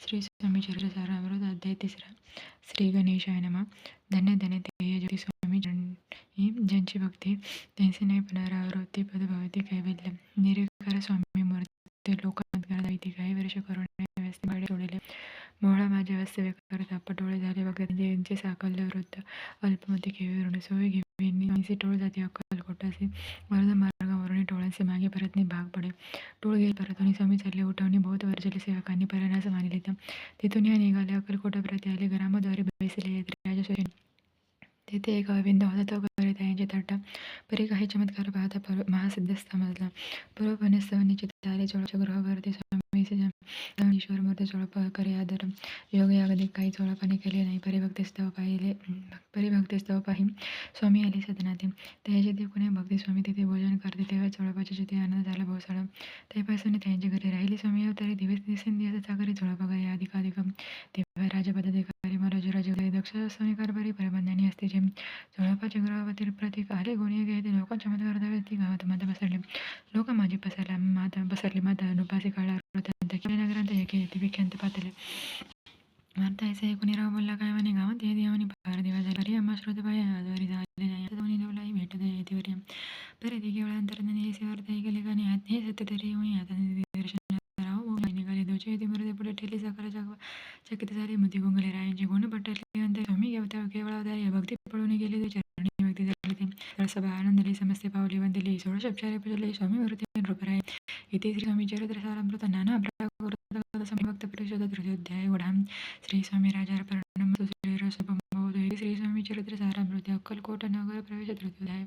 श्री स्वामी चरित्र सारामृत अध्याय 3 श्री गणेशाय नमः। धन्य धन्य ते ज्योती स्वामी ज्यांची भक्ती त्यांचे नाही पुनरावृत्ती पदभवती कैवल्य निरीकार स्वामी मूर्ती लोकांतकार दैती काही वर्ष करुणे व्यवस्थे भाडे सोडले मोहळा माझे वास्तव्य करता पटोळे झाले वगैरे ज्यांचे साकल्य वृत्त अल्पमती केवी सोयी घेवी टोळ जाती अक्कल कोटाचे वर्ध मार्गावरून टोळांचे मागे परतणे भाग पडे टोळ गेल परतून स्वामी चालले उठवणी बहुत वर्जले सेवकांनी परिणास मानिले तिथून या निघाले अक्कलकोटा प्रती आले ग्रामद्वारे बैसले राजश्वरी तेथे एक अविंद होता तो करीत यांचे थट्टा परी काही चमत्कार पाहता महासिद्ध समजला पूर्वपणे सवनीचे तारे चोळाच्या गृहावरती स्वामी ईश्वर मूर्ती चोळप करे आदर योग यागदिक काही चोळापाने केले नाही परिभक्तिस्तव पाही स्वामी आली सदनाते त्याचे ते कोणी भक्ती स्वामी तिथे भोजन करते तेव्हा चोळपाच्या जिथे आनंद झाला बहुसाळा त्यापासून त्यांच्या घरी राहिली स्वामी अवतारी दिवसेंदिवस घरी चोळपा करे अधिकाधिक तेव्हा राजपदाधिकारी महाराज दक्ष सोने कारभारी परबंधानी असते जे चोळपाच्या गृहावरील प्रतीक आले गुणी घेते लोकांच्या मत ती गावात माता बसरले लोक माझी बसरली माता अनुपासी काळा नगरांत येते विख्यात पातले मारता ऐसे कोणी राव बोलला काय म्हणे गावात हे देवानी फार दिवा झाला अरे अम्मा श्रोत पाय आजवारी झाले नाही दोन्ही देवलाही भेटत येतेवर बरे ते केवळ अंतर्ज्ञानी सेवर ते गेले का नाही हे सत्य तरी येऊन हाताने दर्शन राहू निघाले दोचे येते मरते पुढे ठेली साखर चकित झाले मती गोंगले रायांचे गुण पटले अंतर स्वामी केवळ भक्ती पळून गेले ते चरणी भक्ती झाली ते सभा आनंदली समस्ते पावली वंदिली सोळा उपचारे पूजले स्वामी मूर्ती रूपराय इथे श्री स्वामी चरित्र सारामृत नाना भक्त परिषद तृतीयोध्याय वढा श्री स्वामी राजार्पणम श्री स्वामी चरित्र सारामृत अक्कलकोट नगर प्रवेश तृतीयोध्याय